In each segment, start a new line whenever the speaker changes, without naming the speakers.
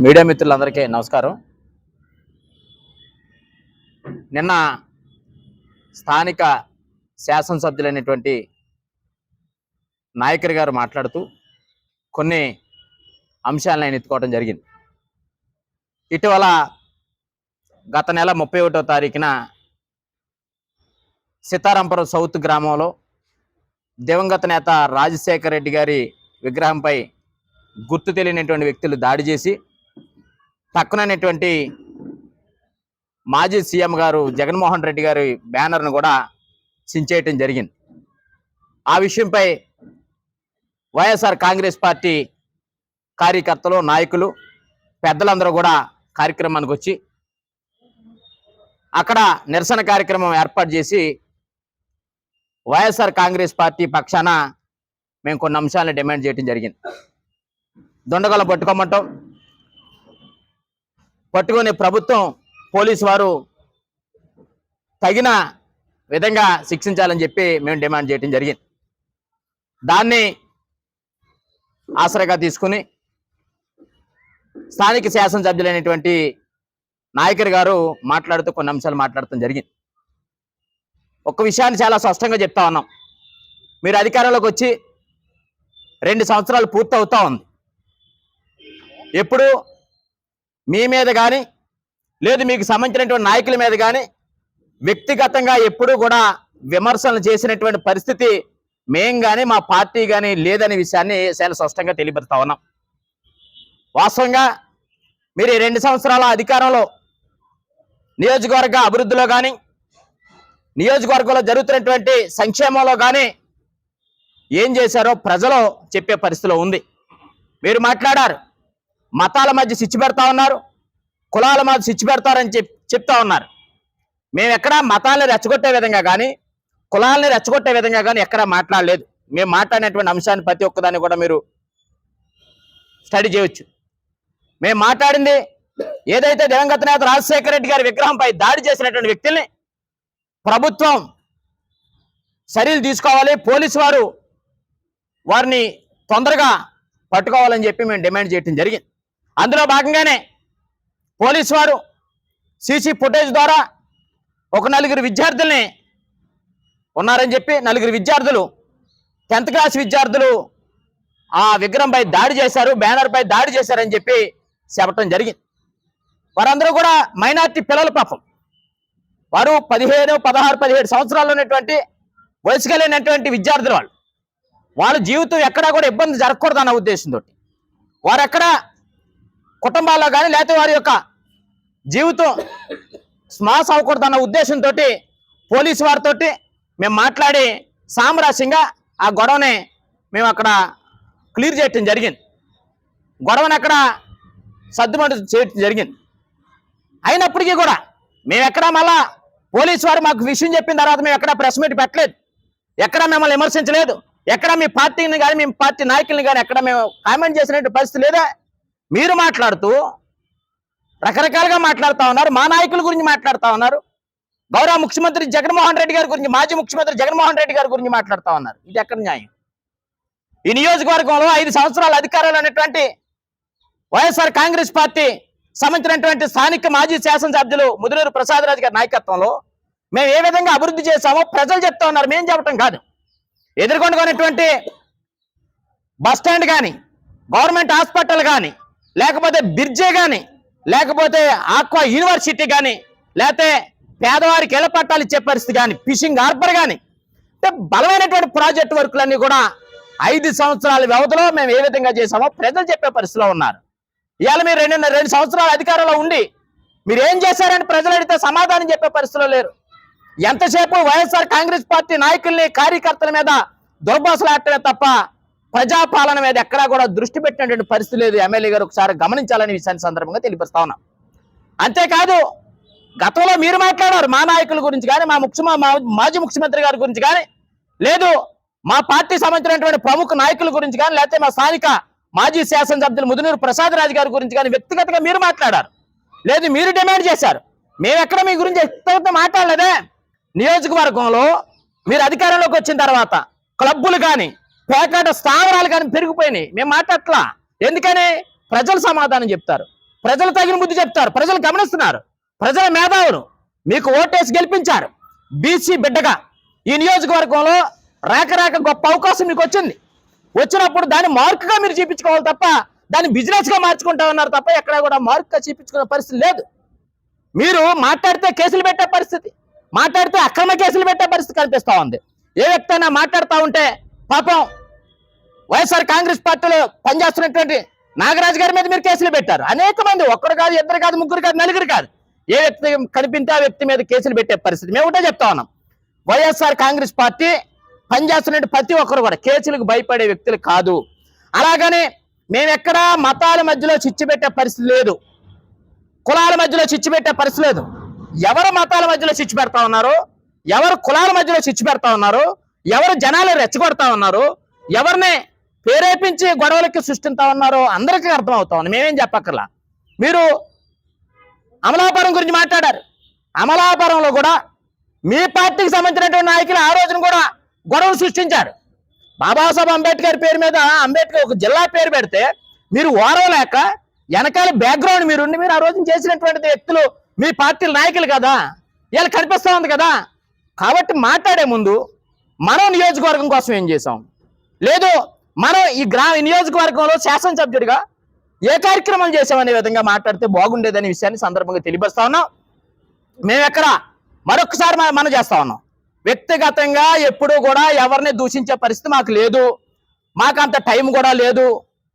Media మిత్రులందరికీ నమస్కారం. నిన్న స్థానిక శాసనసభ్యులైనటువంటి నాయకర్ గారు మాట్లాడుతూ కొన్ని అంశాలను ఆయన ఎత్తుకోవడం జరిగింది. ఇటీవల గత నెల 31వ తారీఖున సీతారాంపురం సౌత్ గ్రామంలో దివంగత నేత రాజశేఖర రెడ్డి గారి విగ్రహంపై గుర్తు తెలియనటువంటి వ్యక్తులు దాడి చేసి పక్కనటువంటి మాజీ సీఎం గారు జగన్మోహన్ రెడ్డి గారి బ్యానర్ను కూడా చించేయటం జరిగింది. ఆ విషయంపై వైఎస్ఆర్ కాంగ్రెస్ పార్టీ కార్యకర్తలు, నాయకులు, పెద్దలందరూ కూడా కార్యక్రమానికి వచ్చి అక్కడ నిరసన కార్యక్రమం ఏర్పాటు చేసి వైఎస్ఆర్ కాంగ్రెస్ పార్టీ పక్షాన మేము కొన్ని అంశాలను డిమాండ్ చేయడం జరిగింది. దొండగల పట్టుకోమంటాం, పట్టుకునే ప్రభుత్వం పోలీసు వారు తగిన విధంగా శిక్షించాలని చెప్పి మేము డిమాండ్ చేయడం జరిగింది. దాన్ని ఆసరాగా తీసుకుని స్థానిక శాసనసభ్యులైనటువంటి నాయకర్ గారు మాట్లాడుతూ కొన్ని అంశాలు మాట్లాడటం జరిగింది. ఒక్క విషయాన్ని చాలా స్పష్టంగా చెప్తా ఉన్నాం. మీరు అధికారంలోకి వచ్చి 2 సంవత్సరాలు పూర్తవుతా ఉంది. ఎప్పుడు మీ మీద కానీ లేదు మీకు సంబంధించినటువంటి నాయకుల మీద కానీ వ్యక్తిగతంగా ఎప్పుడూ కూడా విమర్శలు చేసినటువంటి పరిస్థితి మేం కానీ మా పార్టీ కానీ లేదనే విషయాన్ని చాలా స్పష్టంగా తెలియపరుస్తా ఉన్నాం. వాస్తవంగా మీరు 2 సంవత్సరాల అధికారంలో నియోజకవర్గ అభివృద్ధిలో కానీ నియోజకవర్గంలో జరుగుతున్నటువంటి సంక్షేమంలో కానీ ఏం చేశారో ప్రజలు చెప్పే పరిస్థితిలో ఉంది. మీరు మాట్లాడారు, మతాల మధ్య చిచ్చు పెడతా ఉన్నారు, కులాల మధ్య చిచ్చు పెడతారని చెప్తా ఉన్నారు. మేము ఎక్కడా మతాలను రెచ్చగొట్టే విధంగా కానీ కులాలని రెచ్చగొట్టే విధంగా కానీ ఎక్కడా మాట్లాడలేదు. మేము మాట్లాడినటువంటి అంశాన్ని ప్రతి ఒక్కదాన్ని కూడా మీరు స్టడీ చేయవచ్చు. మేము మాట్లాడింది ఏదైతే దివంగత నేత రాజశేఖర రెడ్డి గారి విగ్రహంపై దాడి చేసినటువంటి వ్యక్తుల్ని ప్రభుత్వం చర్యలు తీసుకోవాలి, పోలీసు వారు వారిని తొందరగా పట్టుకోవాలని చెప్పి మేము డిమాండ్ చేయడం జరిగింది. అందులో భాగంగానే పోలీసు వారు సీసీ ఫుటేజ్ ద్వారా ఒక 4 విద్యార్థుల్ని ఉన్నారని చెప్పి 4 విద్యార్థులు 10th క్లాస్ విద్యార్థులు ఆ విగ్రహంపై దాడి చేశారు, బ్యానర్పై దాడి చేశారని చెప్పి చెప్పడం జరిగింది. వారందరూ కూడా మైనార్టీ పిల్లల పాపం. వారు 15, 16, 17 సంవత్సరాలు ఉన్నటువంటి వయసు కలిగినటువంటి విద్యార్థులు. వాళ్ళ జీవితం ఎక్కడా కూడా ఇబ్బంది జరగకూడదు అన్న ఉద్దేశంతో వారు ఎక్కడ కుటుంబాల్లో కానీ లేకపోతే వారి యొక్క జీవితం స్మాస్ అవ్వకూడదు అన్న ఉద్దేశంతో పోలీసు వారితో మేము మాట్లాడి సామరస్యంగా ఆ గొడవని మేము అక్కడ క్లియర్ చేయటం జరిగింది. గొడవని అక్కడ సర్దుబాటు చేయటం జరిగింది. అయినప్పటికీ కూడా మేము ఎక్కడా మళ్ళా పోలీసు వారు మాకు విషయం చెప్పిన తర్వాత మేము ఎక్కడా ప్రెస్ మీట్ పెట్టలేదు, ఎక్కడా మిమ్మల్ని విమర్శించలేదు, ఎక్కడ మీ పార్టీని కానీ మీ పార్టీ నాయకుల్ని కానీ ఎక్కడ మేము కామెంట్ చేసినట్టు పరిస్థితి లేదా. మీరు మాట్లాడుతూ రకరకాలుగా మాట్లాడుతూ ఉన్నారు, మా నాయకుల గురించి మాట్లాడుతూ ఉన్నారు, గౌరవ ముఖ్యమంత్రి జగన్మోహన్ రెడ్డి గారి గురించి, మాజీ ముఖ్యమంత్రి జగన్మోహన్ రెడ్డి గారి గురించి మాట్లాడుతూ ఉన్నారు. ఇది ఎక్కడ న్యాయం? ఈ నియోజకవర్గంలో 5 సంవత్సరాల అధికారంలో ఉన్నటువంటి వైఎస్ఆర్ కాంగ్రెస్ పార్టీ సంబంధించినటువంటి స్థానిక మాజీ శాసనసభ్యులు ముదినూరు ప్రసాదరాజు గారి నాయకత్వంలో మేము ఏ విధంగా అభివృద్ధి చేశామో ప్రజలు చెప్తా ఉన్నారు, మేము చెప్పటం కాదు. ఎదుర్కొన్నటువంటి బస్ స్టాండ్ కానీ, గవర్నమెంట్ హాస్పిటల్ కానీ, లేకపోతే బ్రిడ్జే కానీ, లేకపోతే ఆక్వా యూనివర్సిటీ కానీ, లేకపోతే పేదవారికి ఇళ్ల పట్టాలు ఇచ్చే పరిస్థితి కానీ, ఫిషింగ్ హార్బర్ కానీ, అంటే బలమైనటువంటి ప్రాజెక్టు వర్కులన్నీ కూడా 5 సంవత్సరాల వ్యవధిలో మేము ఏ విధంగా చేశామో ప్రజలు చెప్పే పరిస్థితిలో ఉన్నారు. ఇవాళ మీరు 2 సంవత్సరాల అధికారంలో ఉండి మీరు ఏం చేశారని ప్రజలు అడిగితే సమాధానం చెప్పే పరిస్థితిలో లేరు. ఎంతసేపు వైఎస్ఆర్ కాంగ్రెస్ పార్టీ నాయకుల్ని, కార్యకర్తల మీద దుర్భాషలాడటమే తప్ప ప్రజాపాలన మీద ఎక్కడా కూడా దృష్టి పెట్టినటువంటి పరిస్థితి లేదు. ఎమ్మెల్యే గారు ఒకసారి గమనించాలని విషయాన్ని సందర్భంగా తెలియపరుస్తా ఉన్నాం. అంతేకాదు గతంలో మీరు మాట్లాడారు మా నాయకుల గురించి కానీ, మాజీ ముఖ్యమంత్రి గారి గురించి కానీ, లేదు మా పార్టీ సంబంధించినటువంటి ప్రముఖ నాయకుల గురించి కానీ, లేకపోతే మా స్థానిక మాజీ శాసనసభ్యులు ముదినూరు ప్రసాదరాజు గారి గురించి కానీ వ్యక్తిగతంగా మీరు మాట్లాడారు, లేదు మీరు డిమాండ్ చేశారు. మేము ఎక్కడ మీ గురించి ఎక్కువ మాట్లాడలేదే. నియోజకవర్గంలో మీరు అధికారంలోకి వచ్చిన తర్వాత క్లబ్బులు కానీ పేకాట స్థావరాలు కానీ పెరిగిపోయినాయి. మేము మాట్లాడట్లా. ఎందుకని? ప్రజలు సమాధానం చెప్తారు. ప్రజలు తగిన బుద్ధి చెప్తారు. ప్రజలు గమనిస్తున్నారు. ప్రజల మేధావులు మీకు ఓటేసి గెలిపించారు. బీసీ బిడ్డగా ఈ నియోజకవర్గంలో రాక గొప్ప అవకాశం మీకు వచ్చింది. వచ్చినప్పుడు దాన్ని మార్కుగా మీరు చూపించుకోవాలి తప్ప దాన్ని బిజినెస్ గా మార్చుకుంటా ఉన్నారు తప్ప ఎక్కడ కూడా మార్కుగా చూపించుకునే పరిస్థితి లేదు. మీరు మాట్లాడితే కేసులు పెట్టే పరిస్థితి, మాట్లాడితే అక్రమ కేసులు పెట్టే పరిస్థితి కనిపిస్తా ఉంది. ఏ వ్యక్తి అయినా మాట్లాడుతూ ఉంటే పాపం వైఎస్ఆర్ కాంగ్రెస్ పార్టీలో పనిచేస్తున్నటువంటి నాగరాజు గారి మీద మీరు కేసులు పెట్టారు. అనేక మంది, ఒక్కరు కాదు, ఇద్దరు కాదు, ముగ్గురు కాదు, నలుగురు కాదు, ఏ వ్యక్తి కనిపిస్తే ఆ వ్యక్తి మీద కేసులు పెట్టే పరిస్థితి. మేము ఒకటే చెప్తా ఉన్నాం, వైఎస్ఆర్ కాంగ్రెస్ పార్టీ పనిచేస్తున్న ప్రతి ఒక్కరు కూడా కేసులకు భయపడే వ్యక్తులు కాదు. అలాగని మేము ఎక్కడా మతాల మధ్యలో చిచ్చు పెట్టే పరిస్థితి లేదు, కులాల మధ్యలో చిచ్చు పెట్టే పరిస్థితి లేదు. ఎవరు మతాల మధ్యలో చిచ్చు పెడతా ఉన్నారు, ఎవరు కులాల మధ్యలో చిచ్చు పెడతా ఉన్నారు, ఎవరు జనాలు రెచ్చగొడతా ఉన్నారు, ఎవరిని ప్రేరేపించి గొడవలకి సృష్టిస్తా ఉన్నారో అందరికీ అర్థమవుతా ఉంది. మేమేం చెప్పక్కర్లా. మీరు అమలాపురం గురించి మాట్లాడారు. అమలాపురంలో కూడా మీ పార్టీకి సంబంధించినటువంటి నాయకులు ఆ రోజున కూడా గొడవలు సృష్టించారు. బాబాసాహెబ్ అంబేద్కర్ పేరు మీద అంబేద్కర్ ఒక జిల్లా పేరు పెడితే మీరు ఓరవలేక వెనకాల బ్యాక్గ్రౌండ్ మీరు ఆ రోజున చేసినటువంటి వ్యక్తులు మీ పార్టీ నాయకులు కదా, ఇలా కనిపిస్తా ఉంది కదా. కాబట్టి మాట్లాడే ముందు మనం నియోజకవర్గం కోసం ఏం చేసాం, లేదు మనం ఈ నియోజకవర్గంలో శాసనసభ్యుడిగా ఏ కార్యక్రమం చేసామనే విధంగా మాట్లాడితే బాగుండేదనే విషయాన్ని సందర్భంగా తెలియపరుస్తా ఉన్నాం. మేము ఎక్కడ మరొకసారి మనం చేస్తా ఉన్నాం, వ్యక్తిగతంగా ఎప్పుడూ కూడా ఎవరిని దూషించే పరిస్థితి మాకు లేదు, మాకు అంత టైం కూడా లేదు.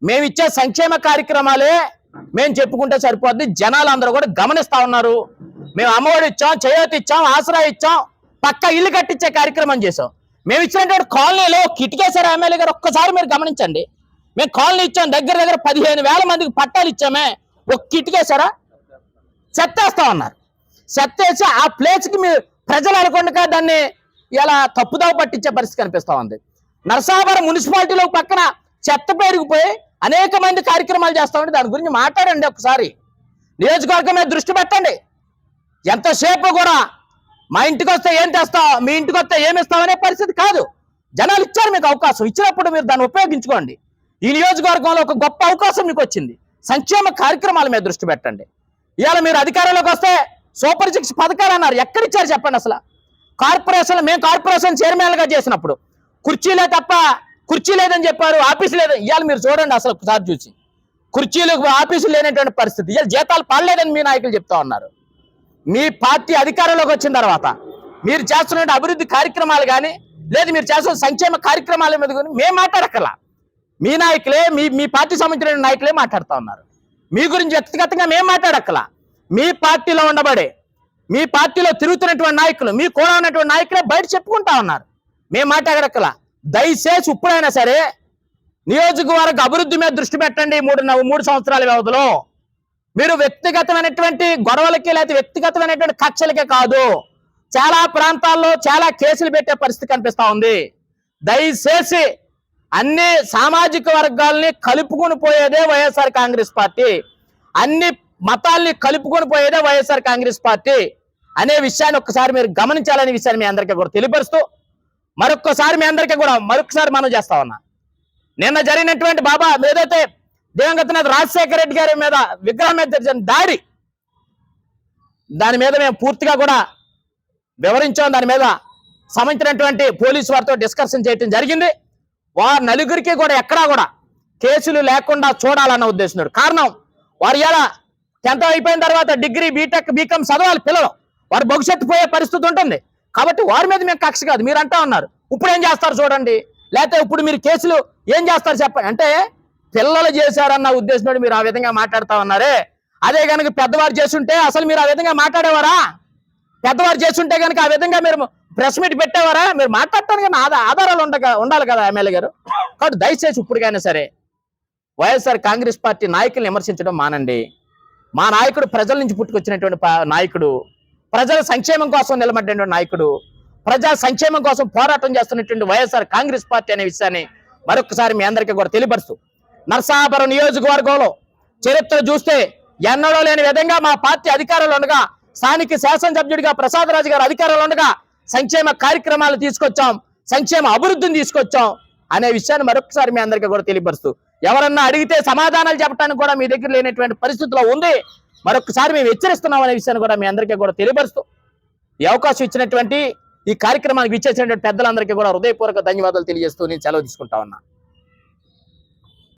మేము ఇచ్చే సంక్షేమ కార్యక్రమాలే మేము చెప్పుకుంటే సరిపోద్ది. జనాలు అందరూ కూడా గమనిస్తా ఉన్నారు. మేము అమ్మఒడి ఇచ్చాం, చేయూత ఇచ్చాం, ఆసరా ఇచ్చాం, పక్క ఇల్లు కట్టించే కార్యక్రమం చేసాం. మేము ఇచ్చినటువంటి కాలనీలో కిటికేశారు ఎమ్మెల్యే గారు, ఒక్కసారి మీరు గమనించండి. మేము కాలనీ ఇచ్చాం, దగ్గర 15,000 మందికి పట్టాలు ఇచ్చామే, ఒక కిటికేశారా? చెత్తేస్తా ఉన్నారు. చెత్తేసి ఆ ప్లేస్కి మీరు ప్రజలు అనుకుండా దాన్ని ఇలా తప్పుదావ పట్టించే పరిస్థితి కనిపిస్తా ఉంది. నరసాపురం మున్సిపాలిటీలో పక్కన చెత్త పెరిగిపోయి అనేక మంది కార్యక్రమాలు చేస్తా ఉంటే దాని గురించి మాట్లాడండి. ఒకసారి నియోజకవర్గం మీద దృష్టి పెట్టండి. ఎంతసేపు కూడా మా ఇంటికి వస్తే ఏం తెస్తావు, మీ ఇంటికి వస్తే ఏమి ఇస్తావు అనే పరిస్థితి కాదు. జనాలు ఇచ్చారు మీకు అవకాశం, ఇచ్చినప్పుడు మీరు దాన్ని ఉపయోగించుకోండి. ఈ నియోజకవర్గంలో ఒక గొప్ప అవకాశం మీకు వచ్చింది. సంక్షేమ కార్యక్రమాల మీద దృష్టి పెట్టండి. ఇవాళ మీరు అధికారంలోకి వస్తే సూపర్ 6 పథకాలు అన్నారు, ఎక్కడిచ్చారు చెప్పండి. అసలు కార్పొరేషన్, మేము కార్పొరేషన్ చైర్మన్గా చేసినప్పుడు కుర్చీలే తప్ప కుర్చీ లేదని చెప్పారు, ఆఫీసు లేదని. ఇవాళ మీరు చూడండి, అసలు ఒకసారి చూసి కుర్చీలు ఆఫీసులు లేనటువంటి పరిస్థితి. ఇవాళ జీతాలు పడలేదని మీ నాయకులు చెప్తా ఉన్నారు. మీ పార్టీ అధికారంలోకి వచ్చిన తర్వాత మీరు చేస్తున్న అభివృద్ధి కార్యక్రమాలు కానీ, లేదు మీరు చేస్తున్న సంక్షేమ కార్యక్రమాల మీద కానీ మేము మాట్లాడక్కర్లా. మీ నాయకులే, మీ పార్టీ సంబంధించిన నాయకులే మాట్లాడుతూ ఉన్నారు. మీ గురించి వ్యక్తిగతంగా మేము మాట్లాడక్కర్లా. మీ పార్టీలో ఉండబడే, మీ పార్టీలో తిరుగుతున్నటువంటి నాయకులు, మీ కూడా ఉన్నటువంటి నాయకులే బయట చెప్పుకుంటా ఉన్నారు. మేము మాట్లాడక్కర్లా. దయచేసి ఇప్పుడైనా సరే నియోజకవర్గ అభివృద్ధి మీద దృష్టి పెట్టండి. 3 సంవత్సరాల వ్యవధిలో మీరు వ్యక్తిగతమైనటువంటి గొడవలకి లేదా వ్యక్తిగతమైనటువంటి కక్షలకే కాదు, చాలా ప్రాంతాల్లో చాలా కేసులు పెట్టే పరిస్థితి కనిపిస్తా ఉంది. దయచేసి అన్ని సామాజిక వర్గాల్ని కలుపుకొని పోయేదే వైఎస్ఆర్ కాంగ్రెస్ పార్టీ, అన్ని మతాల్ని కలుపుకొని పోయేదే వైఎస్ఆర్ కాంగ్రెస్ పార్టీ అనే విషయాన్ని ఒక్కసారి మీరు గమనించాలనే విషయాన్ని మీ అందరికీ కూడా తెలియపరుస్తూ మరొక్కసారి మీ అందరికీ కూడా మనం చేస్తా ఉన్నా. నిన్న జరిగినటువంటి బాబా ఏదైతే దివంగత నేత రాజశేఖర రెడ్డి గారి మీద విగ్రహం మీద జరిగిన దాడి, దాని మీద మేము పూర్తిగా కూడా వివరించాం. దాని మీద సంబంధించినటువంటి పోలీసు వారితో డిస్కషన్ చేయడం జరిగింది. వారు నలుగురికి కూడా ఎక్కడా కూడా కేసులు లేకుండా చూడాలన్న ఉద్దేశం. కారణం వారు ఇలా 10th అయిపోయిన తర్వాత డిగ్రీ, బీటెక్, బీకామ్ చదవాలి పిల్లలు, వారు భవిష్యత్తు పోయే పరిస్థితి ఉంటుంది. కాబట్టి వారి మీద మేము కక్ష కాదు. మీరు అంటా ఉన్నారు ఇప్పుడు ఏం చేస్తారు చూడండి, లేకపోతే ఇప్పుడు మీరు కేసులు ఏం చేస్తారు చెప్పండి అంటే పిల్లలు చేశారన్న ఉద్దేశంతో మీరు ఆ విధంగా మాట్లాడుతూ ఉన్నారే. అదే కనుక పెద్దవారు చేస్తుంటే అసలు మీరు ఆ విధంగా మాట్లాడేవారా? పెద్దవారు చేస్తుంటే కనుక ఆ విధంగా మీరు ప్రెస్ మీట్ పెట్టేవారా? మీరు మాట్లాడటానికి ఆధారాలు ఉండాలి కదా ఎమ్మెల్యే గారు. కాబట్టి దయచేసి ఇప్పటికైనా సరే వైఎస్ఆర్ కాంగ్రెస్ పార్టీ నాయకుల్ని విమర్శించడం మానండి. మా నాయకుడు ప్రజల నుంచి పుట్టుకొచ్చినటువంటి నాయకుడు, ప్రజల సంక్షేమం కోసం నిలబడినటువంటి నాయకుడు, ప్రజా సంక్షేమం కోసం పోరాటం చేస్తున్నటువంటి వైఎస్ఆర్ కాంగ్రెస్ పార్టీ అనే విషయాన్ని మరొకసారి మీ అందరికీ కూడా తెలియపరుస్తూ, నరసాపురం నియోజకవర్గంలో చరిత్ర చూస్తే ఎన్నడూ లేని విధంగా మా పార్టీ అధికారంలో ఉండగా, స్థానిక శాసనసభ్యుడిగా ప్రసాదరాజు గారు అధికారంలో ఉండగా సంక్షేమ కార్యక్రమాలు తీసుకొచ్చాం, సంక్షేమ అభివృద్ధిని తీసుకొచ్చాం. అనే విషయాన్ని మరొకసారి మీ అందరికీ కూడా తెలియపరుస్తూ, ఎవరన్నా అడిగితే సమాధానాలు చెప్పడానికి కూడా మీ దగ్గర లేనటువంటి పరిస్థితిలో ఉంది, మరొకసారి మేము హెచ్చరిస్తున్నాం అనే విషయాన్ని కూడా మీ అందరికీ కూడా తెలియపరుస్తూ, ఈ అవకాశం ఇచ్చినటువంటి ఈ కార్యక్రమానికి ఇచ్చేసినటువంటి పెద్దలందరికీ కూడా హృదయపూర్వక ధన్యవాదాలు తెలియజేస్తూ నేను సెలవు తీసుకుంటా ఉన్నా.